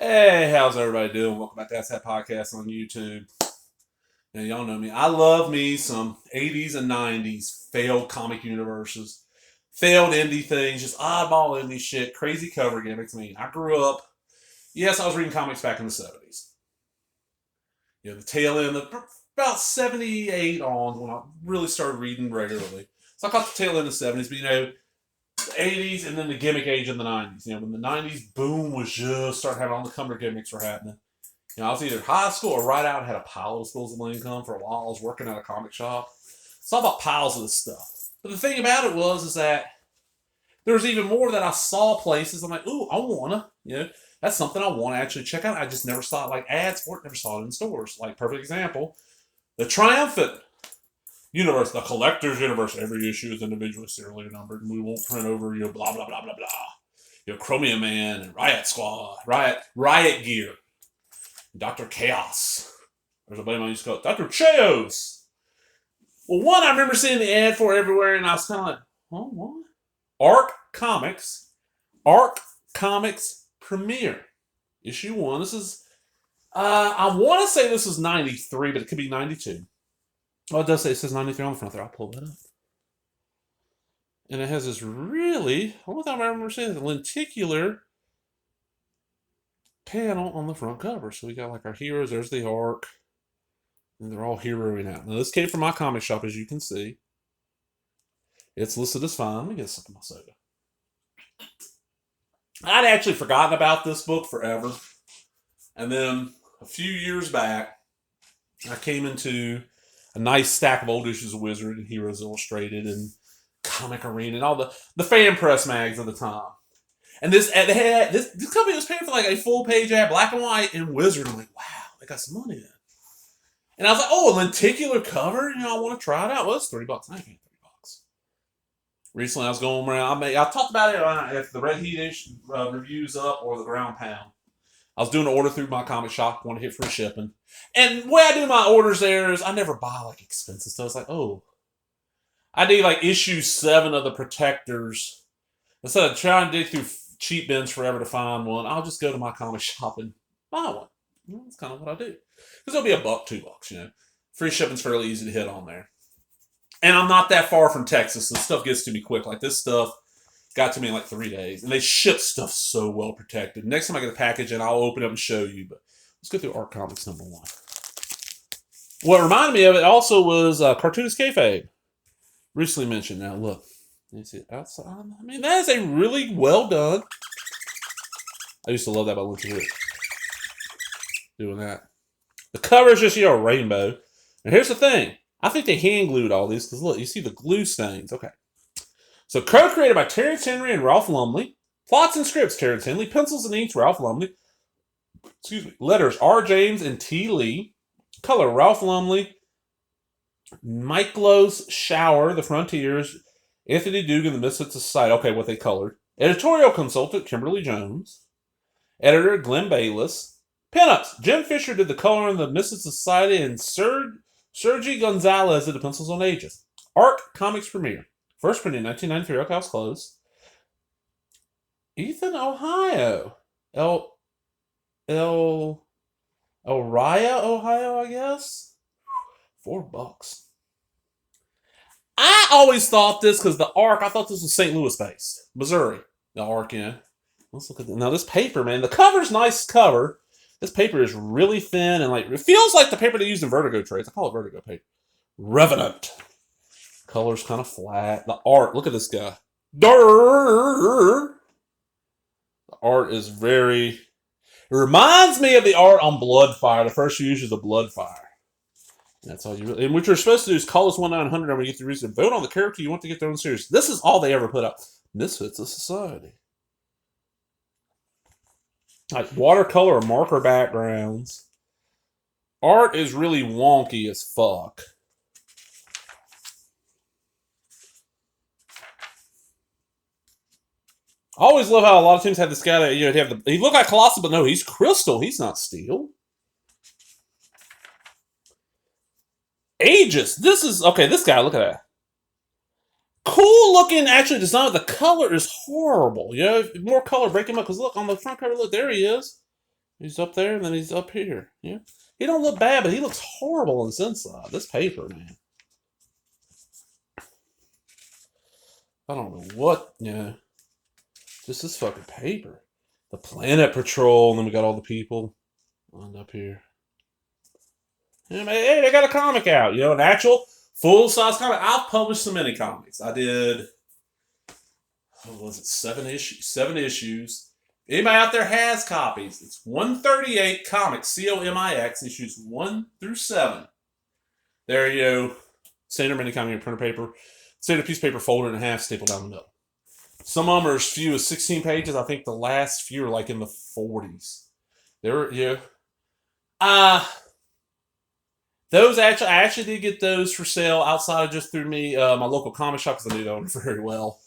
Hey, how's everybody doing? Welcome back to That's That Podcast on YouTube. Now, y'all know me. I love me some 80s and 90s failed comic universes, failed indie things, just oddball indie shit, crazy cover gimmicks. I grew up, yes, I was reading comics back in the 70s. The tail end of about 78 on when I really started reading regularly. So I caught the tail end of the 70s, but the 80s and then the gimmick age in the 90s. When the 90s boom was just starting having all the cover gimmicks were happening. I was either high school or right out and had a pile of disposable income for a while. I was working at a comic shop. It's all about piles of this stuff. But the thing about it is that there was even more that I saw places. I'm like, ooh, I wanna, that's something I want to actually check out. I just never saw it like ads for it, never saw it in stores. Like, perfect example, the Triumphant universe, the collector's universe. Every issue is individually serially numbered, and we won't print over, blah, blah, blah, blah, blah. Chromium Man and Riot Squad, Riot Gear. Dr. Chaos. There's a buddy of mine used to call it Dr. Chaos. Well, one I remember seeing the ad for everywhere, and I was kind of like, oh, what? ARCComics Premiere Issue 1. This is, I want to say this is 93, but it could be 92. Oh, it does say it says 93 on the front there. I'll pull that up. And it has this really, only time I remember seeing the lenticular panel on the front cover. So we got like our heroes. There's the arc, and they're all heroing out. Now this came from my comic shop, as you can see. It's listed as fine. Let me get a sip of my soda. I'd actually forgotten about this book forever, and then a few years back, I came into a nice stack of old issues of Wizard and Heroes Illustrated and Comic Arena and all the fan press mags of the time. And this company was paying for like a full page ad, black and white, in Wizard. I'm like, wow, they got some money then. And I was like, oh, a lenticular cover? I want to try it out. Well, it's $3. I ain't paying $3. Recently, I was going around. I talked about it if the Red Heat reviews up or the Ground Pound. I was doing an order through my comic shop, want to hit free shipping. And the way I do my orders there is I never buy like expensive stuff. It's like, oh, I did like issue 7 of the Protectors. Instead of trying to dig through cheap bins forever to find one, I'll just go to my comic shop and buy one. That's kind of what I do. Because it'll be $1, $2. Free shipping's fairly easy to hit on there. And I'm not that far from Texas, so stuff gets to me quick. Like this stuff got to me in like 3 days. And they ship stuff so well protected. Next time I get a package in, I'll open it up and show you. But let's go through ARCComics number 1. What reminded me of it also was Cartoonist Kayfabe. Recently mentioned. Now look. You see it outside? That is a really well done. I used to love that about Lenticular. Doing that. The cover is just, a rainbow. And here's the thing. I think they hand glued all these because look, you see the glue stains. Okay. So co-created by Terrence Henry and Ralph Lumley. Plots and scripts, Terrence Henry. Pencils and inks, Ralph Lumley. Excuse me. Letters, R. James and T. Lee. Color, Ralph Lumley. Miklos Shower, The Frontiers. Anthony Dugan, The Misfits of Society. Okay, what they colored. Editorial consultant, Kimberly Jones. Editor, Glenn Bayless. Pinups. Jim Fisher did the coloring of The Misfits of Society, and Sergi Gonzalez did the pencils on Ages. ARCComics Premiere. First printed in 1993. Okay, I was close. Ethan, Ohio. Elraya, Ohio, I guess. $4. I always thought this because the ARC, I thought this was St. Louis based. Missouri. The ARC, Let's look at this. Now, this paper, man, the cover's nice cover. This paper is really thin and it feels like the paper they used in Vertigo trades. I call it Vertigo paper. Revenant. Color's kind of flat. The art, look at this guy. The art is very, it reminds me of the art on Bloodfire, the first few issues of Bloodfire. That's all you really, and what you're supposed to do is call us 1-900 when you get the reason. Vote on the character you want to get their own series. This is all they ever put up. Misfits of Society. Like watercolor or marker backgrounds. Art is really wonky as fuck. I always love how a lot of teams have this guy that he looked like Colossus, but no, he's crystal. He's not steel. Aegis. This is okay. This guy, look at that. Cool looking, actually design. The color is horrible. More color breaking up because look on the front cover. Look, there he is. He's up there, and then he's up here. Yeah. He don't look bad, but he looks horrible on this inside. This paper, man. I don't know what, just this fucking paper. The Planet Patrol, and then we got all the people lined up here. Yeah, man, hey, they got a comic out, an actual full-size comic. I've published so many comics. I did, what was it, 7 issues? 7 issues. Anybody out there has copies. It's 138 comics, COMIX, issues 1 through 7. There you go. Standard mini comic printer paper. Standard piece of paper folded in half, stapled down the middle. Some of them are as few as 16 pages. I think the last few are like in the 40s. Those I actually did get those for sale outside of just through me, my local comic shop, because I knew the owner very well.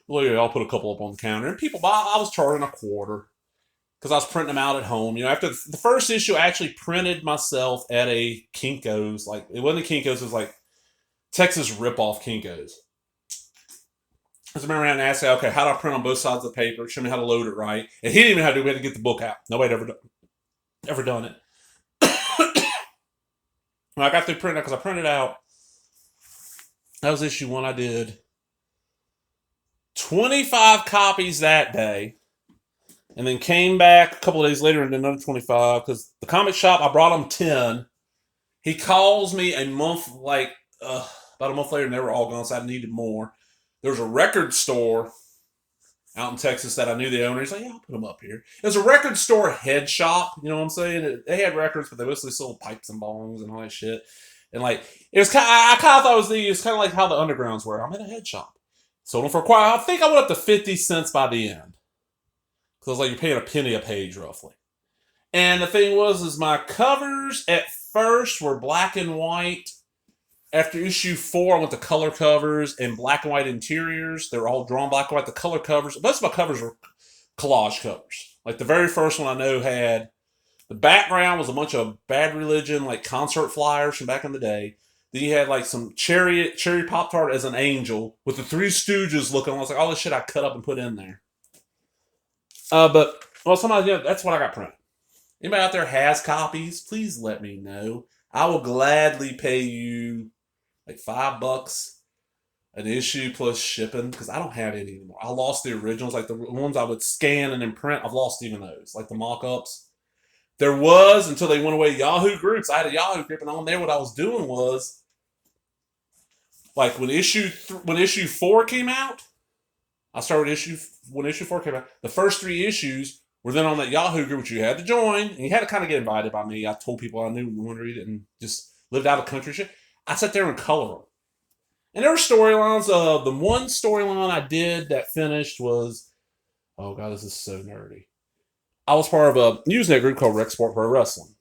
Well, I'll put a couple up on the counter. And people, I was charging $0.25 because I was printing them out at home. After the first issue, I actually printed myself at a Kinko's. Like, it wasn't a Kinko's, it was like Texas rip-off Kinko's. I remember and asked, okay, how do I print on both sides of the paper? Show me how to load it right. And he didn't even know how to do it. We had to get the book out. Nobody had ever done it. When I got through printing, because I printed out, that was issue 1. I did 25 copies that day, and then came back a couple of days later and did another 25, because the comic shop, I brought him 10. He calls me a month, about a month later, and they were all gone, so I needed more. There was a record store out in Texas that I knew the owner. He's like, yeah, I'll put them up here. It was a record store head shop, you know what I'm saying? They had records, but they mostly sold pipes and bongs and all that shit. And it was I kind of thought it was kind of like how the undergrounds were. I'm in a head shop. Sold them for quite, I think I went up to 50 cents by the end. Because I was like, you're paying a penny a page roughly. And the thing is my covers at first were black and white. After issue 4, I went to color covers and black and white interiors. They were all drawn black and white. The color covers, most of my covers were collage covers. Like the very first one I know had, the background was a bunch of Bad Religion, like concert flyers from back in the day. Then you had like some cherry Pop-Tart as an angel with the Three Stooges looking. I was like, all this shit I cut up and put in there. Somebody, that's what I got printed. Anybody out there has copies, please let me know. I will gladly pay you like $5 an issue plus shipping, because I don't have any anymore. I lost the originals, like the ones I would scan and then print. I've lost even those, like the mock-ups. There was, until they went away, Yahoo groups. I had a Yahoo group, and on there what I was doing was, like when issue 4 came out, I started when issue 4 came out, the first 3 issues were then on that Yahoo group, which you had to join, and you had to kind of get invited by me. I told people I knew wanted to read it and just lived out of country shit. I sat there and colored them. And there were storylines. The one storyline I did that finished was, oh God, this is so nerdy. I was part of a Newsnet group called Rec Sport Pro Wrestling.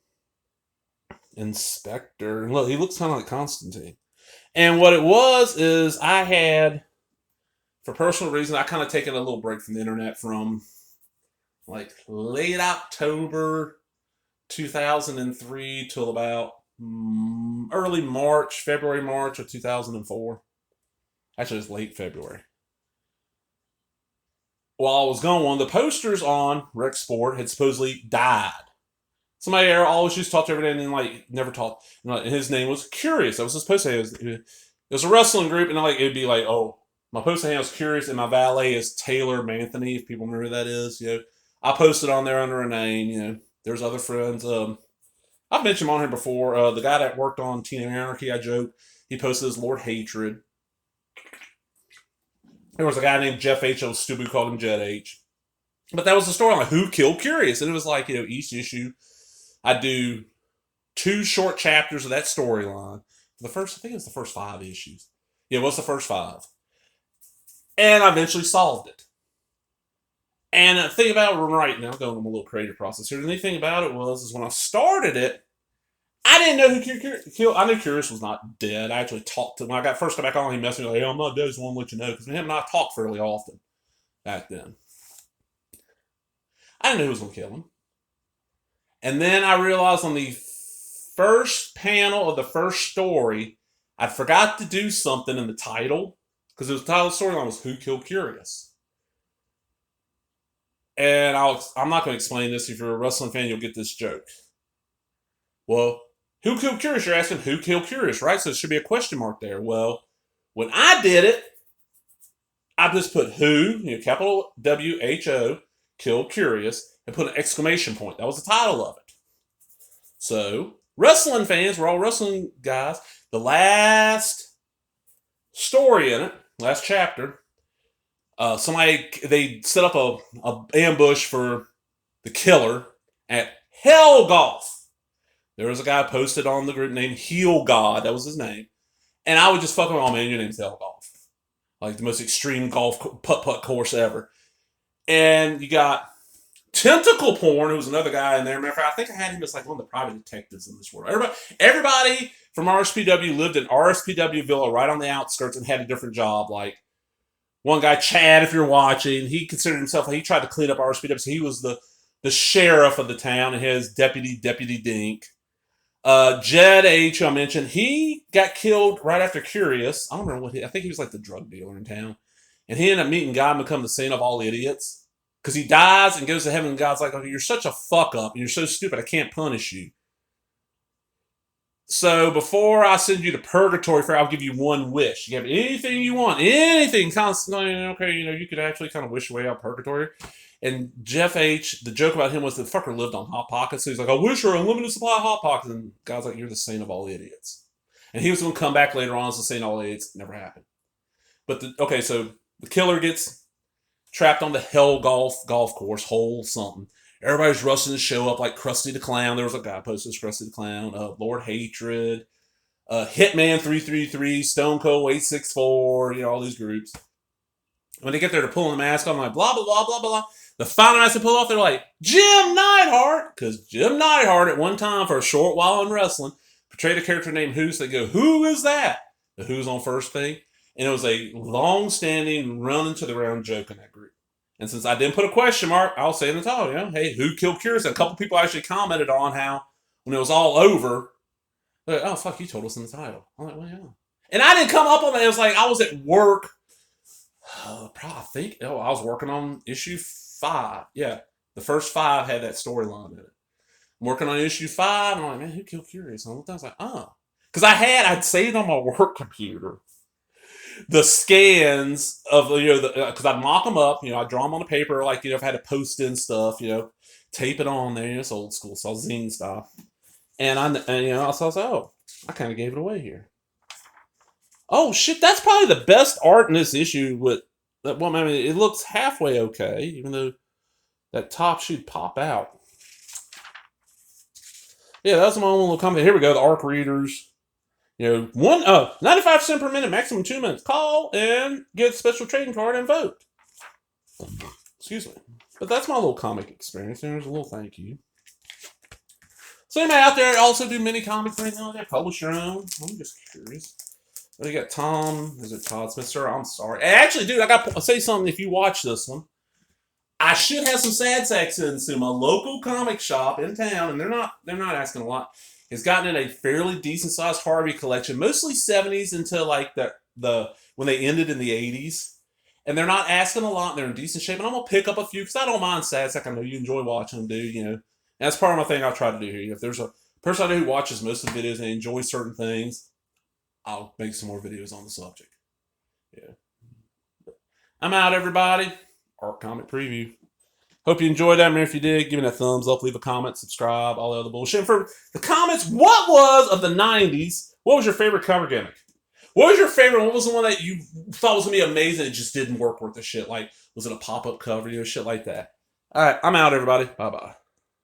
Inspector. Look, he looks kind of like Constantine. And what it was is I had, for personal reasons, I kind of taken a little break from the internet from like late October 2003 till about early March, February, March of 2004. Actually, it's late February. While I was gone, one of the posters on Rec Sport had supposedly died. Somebody there always used to talk to every day and then like never talked. And his name was Curious. I was supposed to say it was a wrestling group, and it'd be like, oh, my posting name was Curious, and my valet is Taylor Manthony, if people remember who that is. I posted on there under a name. There's other friends. I've mentioned him on here before. The guy that worked on Teen Anarchy, I joke, he posted as Lord Hatred. There was a guy named Jeff H. Stubu called him Jet H. But that was the story, like, who killed Curious? And it was like, each issue, I'd do 2 short chapters of that storyline. I think it was the first 5 issues. Yeah, it was the first 5. And I eventually solved it. And the thing about it right now, going on a little creative process here, the neat thing about it is when I started it, I didn't know who killed. I knew Curious was not dead. I actually talked to him. When I first got back on, he messaged me like, hey, I'm not dead, just want to let you know. Because him and I talked fairly often back then. I didn't know who was going to kill him. And then I realized on the first panel of the first story, I forgot to do something in the title. Because the title of the storyline was Who Killed Curious? And I'm not going to explain this. If you're a wrestling fan, you'll get this joke. Well, who killed Curious? You're asking who killed Curious, right? So there should be a question mark there. Well, when I did it, I just put who, capital WHO, killed Curious, and put an exclamation point. That was the title of it. So, wrestling fans, we're all wrestling guys. The last story in it, last chapter, they set up a ambush for the killer at Hell Golf. There was a guy posted on the group named Heel God. That was his name. And I would just fuck him, oh man, your name's Hell Golf. Like the most extreme golf putt-putt course ever. And you got Tentacle Porn, who was another guy in there. Matter of fact, I think I had him as like one of the private detectives in this world. Everybody from RSPW lived in RSPW Villa right on the outskirts and had a different job. Like one guy, Chad, if you're watching, he considered himself, he tried to clean up RSPW, so he was the sheriff of the town, and his Deputy Dink. Jed H, I mentioned, he got killed right after Curious. I don't remember I think he was like the drug dealer in town. And he ended up meeting God and become the saint of all idiots. Because he dies and goes to heaven, and God's like, oh, you're such a fuck up, and you're so stupid, I can't punish you. So before I send you to purgatory, I'll give you one wish. You have anything you want, anything, constantly, okay, you could actually kind of wish your way out of purgatory. And Jeff H, the joke about him was the fucker lived on Hot Pockets. So he's like, I wish for an unlimited supply of Hot Pockets. And God's like, you're the saint of all idiots. And he was going to come back later on as the saint of all idiots. Never happened. But, so the killer gets trapped on the Hell golf course, hole something. Everybody's rushing to show up like Krusty the Clown. There was a guy posted as Krusty the Clown, Lord Hatred, Hitman 333, Stone Cold 864, all these groups. When they get there to pull the mask off, I'm like, blah, blah, blah, blah, blah. The final mask they pull off, they're like, Jim Neidhart! Because Jim Neidhart, at one time, for a short while in wrestling, portrayed a character named Who. So they go, who is that? The Who's on first thing. And it was a long-standing, run-into-the-ground joke in that group. And since I didn't put a question mark, I'll say in the title, hey, who killed Curious? And a couple people actually commented on how, when it was all over, they're like, oh, fuck, you told us in the title. I'm like, well, yeah. And I didn't come up on that. It was like, I was at work. I was working on issue 5. Yeah, the first 5 had that storyline in it. I'm working on issue 5, and I'm like, man, who killed Curious? And I looked down, I was like, oh. Because I'd saved on my work computer the scans of, because I'd mock them up, I'd draw them on the paper, like, if I had to post in stuff, tape it on there, it's old school, so zine stuff. And I was like, oh, I kind of gave it away here. Oh, shit, that's probably the best art in this issue it looks halfway okay, even though that top should pop out. Yeah, that's my own little comment. Here we go, the ARC readers. 95% per minute, maximum 2 minutes. Call and get a special trading card and vote. Excuse me. But that's my little comic experience. There's a little thank you. So anybody out there also do mini comics right now? They publish your own? I'm just curious. Oh, you got Tom. Is it Todd Smith? Sir, I'm sorry. Actually, dude, I got to say something if you watch this one. I should have some sad sacks in soon. My local comic shop in town, and they're not asking a lot, has gotten in a fairly decent sized Harvey collection, mostly 70s until like the when they ended in the 80s. And they're not asking a lot, and they're in decent shape. And I'm gonna pick up a few because I don't mind sad sack. I know you enjoy watching them, dude. And that's part of my thing I try to do here. If there's a person I know who watches most of the videos and enjoys certain things, I'll make some more videos on the subject. Yeah. I'm out, everybody. Art Comic Preview. Hope you enjoyed that. If you did, give me a thumbs up, leave a comment, subscribe, all the other bullshit. And for the comments, what was of the 90s? What was your favorite cover gimmick? What was your favorite? What was the one that you thought was going to be amazing? It just didn't work worth the shit. Like, was it a pop-up cover? Shit like that. All right, I'm out, everybody. Bye-bye.